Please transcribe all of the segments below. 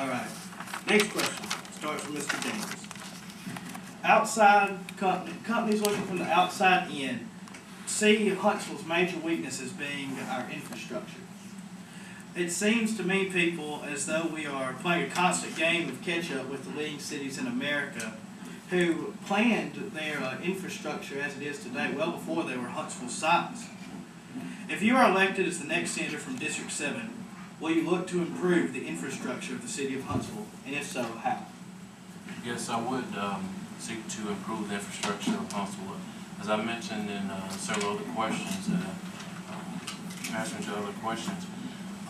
All right. Next question starts from Mr. James. Outside companies looking from the outside in see Huntsville's major weakness as being our infrastructure. It seems to me, people, as though we are playing a constant game of catch-up with the leading cities in America who planned their infrastructure as it is today well before they were Huntsville's size. If you are elected as the next senator from District 7, will you look to improve the infrastructure of the city of Huntsville, and if so, how? Yes, I would seek to improve the infrastructure of Huntsville. As I mentioned in several other questions, answering to other questions,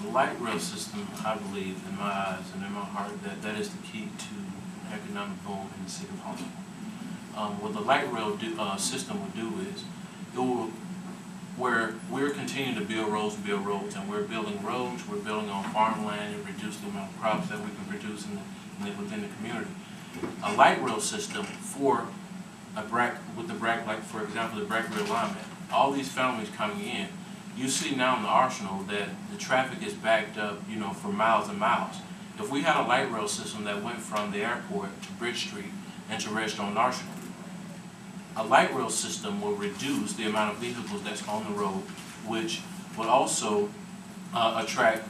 the light rail system, I believe, in my eyes and in my heart, that is the key to economic boom in the city of Huntsville. What the light rail system will do is, it will, where we're continuing to build roads, and we're building roads, we're building on farmland and reduce the amount of crops that we can produce within the community. A light rail system for like for example, the BRAC realignment, all these families coming in, you see now in the Arsenal that the traffic is backed up, for miles and miles. If we had a light rail system that went from the airport to Bridge Street and to Redstone Arsenal, a light rail system will reduce the amount of vehicles that's on the road, which will also attract,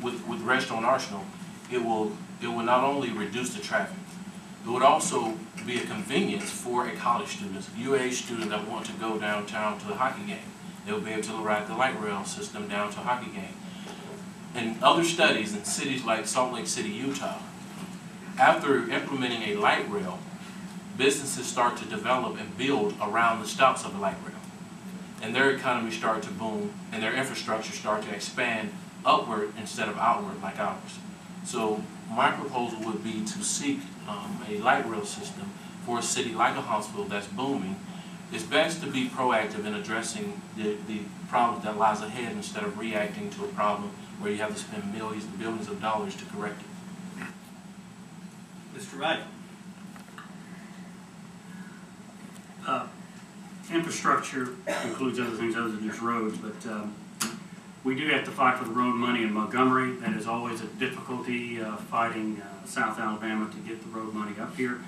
with Redstone Arsenal, it will not only reduce the traffic, it would also be a convenience for a college student, UAH student that want to go downtown to a hockey game. They will be able to ride the light rail system down to a hockey game. In other studies in cities like Salt Lake City, Utah, after implementing a light rail, businesses start to develop and build around the stops of the light rail. And their economy start to boom, and their infrastructure start to expand upward instead of outward like ours. So my proposal would be to seek a light rail system for a city like a Huntsville that's booming. It's best to be proactive in addressing the problem that lies ahead instead of reacting to a problem where you have to spend millions and billions of dollars to correct it. Mr. Wright. Infrastructure includes other things other than just roads, but we do have to fight for the road money in Montgomery. That is always a difficulty, fighting South Alabama to get the road money up here.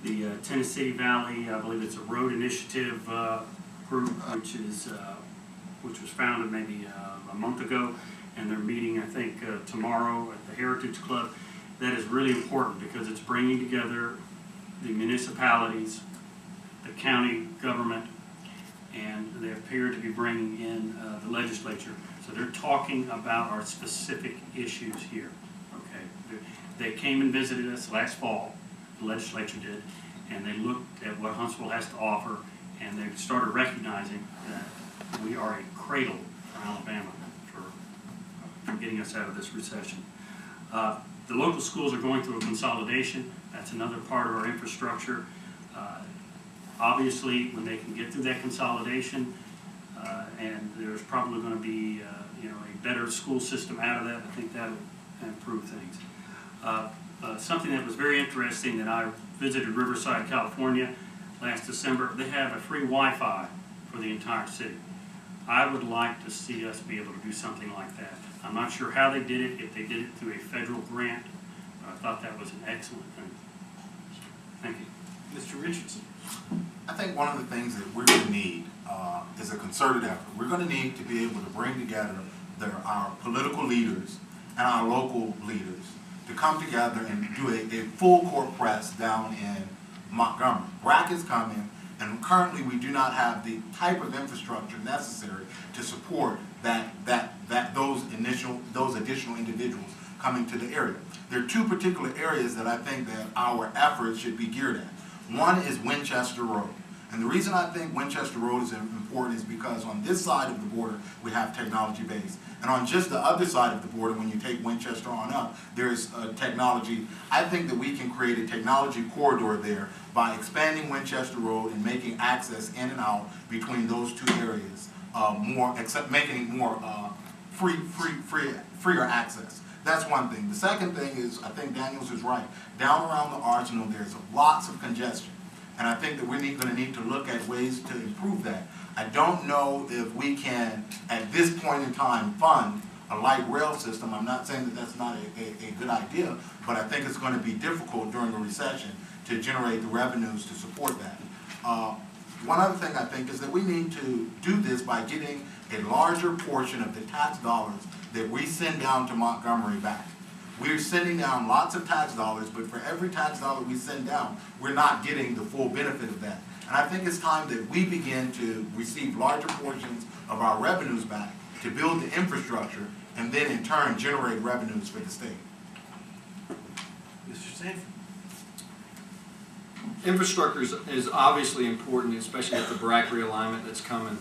The Tennessee Valley, I believe it's a road initiative group, which was founded maybe a month ago, and they're meeting, I think, tomorrow at the Heritage Club. That is really important because it's bringing together the municipalities, the county government, and they appear to be bringing in the legislature. So they're talking about our specific issues here. Okay, they came and visited us last fall. The legislature did, and they looked at what Huntsville has to offer, and they started recognizing that we are a cradle for Alabama for getting us out of this recession. The local schools are going through a consolidation. That's another part of our infrastructure. Obviously, when they can get through that consolidation, and there's probably going to be a better school system out of that, I think that will improve things. Something that was very interesting that I visited Riverside, California last December, they have a free Wi-Fi for the entire city. I would like to see us be able to do something like that. I'm not sure how they did it, if they did it through a federal grant. I thought that was an excellent thing. Thank you. Mr. Richardson. I think one of the things that we're going to need is a concerted effort. We're going to need to be able to bring together our political leaders and our local leaders to come together and do a full court press down in Montgomery. BRAC is coming, and currently we do not have the type of infrastructure necessary to support those additional individuals coming to the area. There are two particular areas that I think that our efforts should be geared at. One is Winchester Road. And the reason I think Winchester Road is important is because on this side of the border, we have technology base. And on just the other side of the border, when you take Winchester on up, there's technology. I think that we can create a technology corridor there by expanding Winchester Road and making access in and out between those two areas making it more freer access. That's one thing. The second thing is, I think Daniels is right. Down around the Arsenal, there's lots of congestion. And I think that we're going to need to look at ways to improve that. I don't know if we can, at this point in time, fund a light rail system. I'm not saying that that's not a good idea, but I think it's going to be difficult during a recession to generate the revenues to support that. One other thing I think is that we need to do this by getting a larger portion of the tax dollars that we send down to Montgomery back. We're sending down lots of tax dollars, but for every tax dollar we send down, we're not getting the full benefit of that. And I think it's time that we begin to receive larger portions of our revenues back to build the infrastructure and then in turn generate revenues for the state. Mr. Sanford? Infrastructure is obviously important, especially with the BRAC realignment that's coming.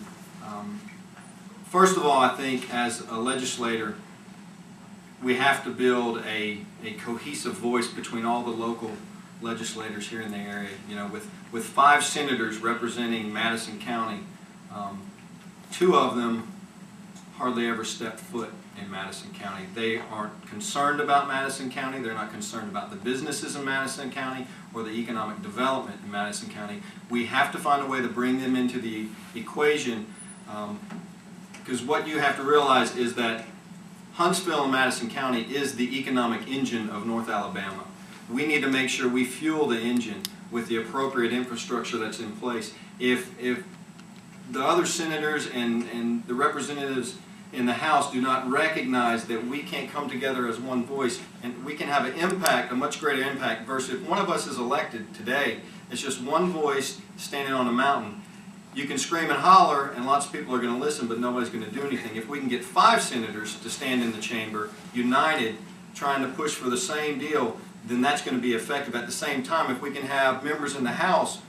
First of all, I think as a legislator, we have to build a cohesive voice between all the local legislators here in the area. You know, with 5 senators representing Madison County, 2 of them hardly ever stepped foot in Madison County. They aren't concerned about Madison County. They're not concerned about the businesses in Madison County or the economic development in Madison County. We have to find a way to bring them into the equation, because what you have to realize is that Huntsville and Madison County is the economic engine of North Alabama. We need to make sure we fuel the engine with the appropriate infrastructure that's in place. If the other senators and the representatives in the House do not recognize that we can't come together as one voice and we can have an impact, a much greater impact, versus if one of us is elected today, it's just one voice standing on a mountain. You can scream and holler and lots of people are going to listen, but nobody's going to do anything. If we can get 5 senators to stand in the chamber, united, trying to push for the same deal, then that's going to be effective. At the same time, if we can have members in the House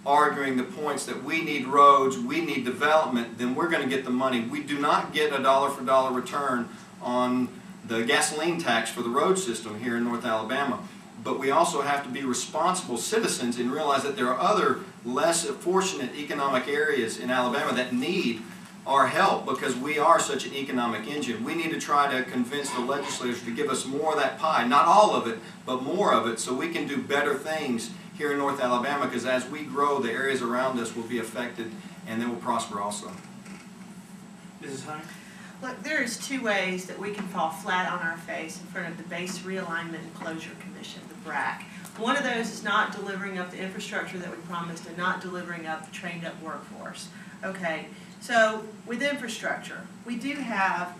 arguing the points that we need roads, we need development, then we're going to get the money. We do not get a dollar-for-dollar return on the gasoline tax for the road system here in North Alabama. But we also have to be responsible citizens and realize that there are other less fortunate economic areas in Alabama that need our help because we are such an economic engine. We need to try to convince the legislators to give us more of that pie, not all of it, but more of it, so we can do better things here in North Alabama, because as we grow, the areas around us will be affected and they will prosper also. Mrs. Hunter? Look, there's 2 ways that we can fall flat on our face in front of the Base Realignment and Closure Commission, the BRAC. One of those is not delivering up the infrastructure that we promised and not delivering up the trained up workforce. Okay, so with infrastructure, we do have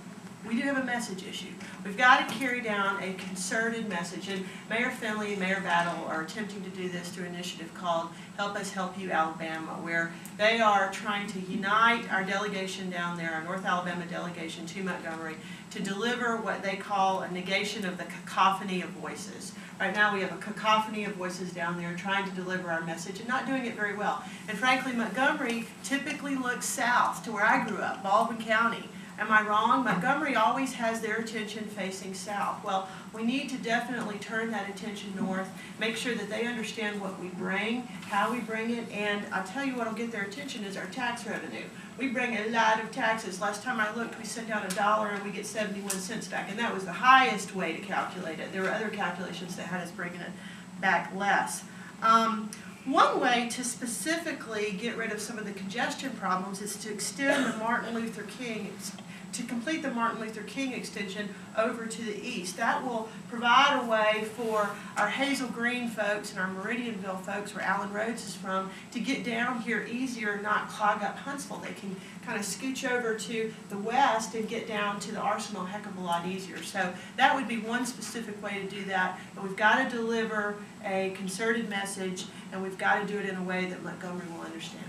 a message issue. We've got to carry down a concerted message, and Mayor Finley and Mayor Battle are attempting to do this through an initiative called Help Us Help You Alabama, where they are trying to unite our delegation down there, our North Alabama delegation to Montgomery, to deliver what they call a negation of the cacophony of voices. Right now we have a cacophony of voices down there trying to deliver our message and not doing it very well. And frankly, Montgomery typically looks south to where I grew up, Baldwin County. Am I wrong? Montgomery always has their attention facing south. Well, we need to definitely turn that attention north, make sure that they understand what we bring, how we bring it, and I'll tell you what will get their attention is our tax revenue. We bring a lot of taxes. Last time I looked, we sent down $1 and we get 71 cents back, and that was the highest way to calculate it. There were other calculations that had us bringing it back less. One way to specifically get rid of some of the congestion problems is to extend the to complete the Martin Luther King extension over to the east. That will provide a way for our Hazel Green folks and our Meridianville folks, where Allen Rhodes is from, to get down here easier and not clog up Huntsville. They can kind of scooch over to the west and get down to the Arsenal a heck of a lot easier. So that would be one specific way to do that. But we've got to deliver a concerted message, and we've got to do it in a way that Montgomery will understand.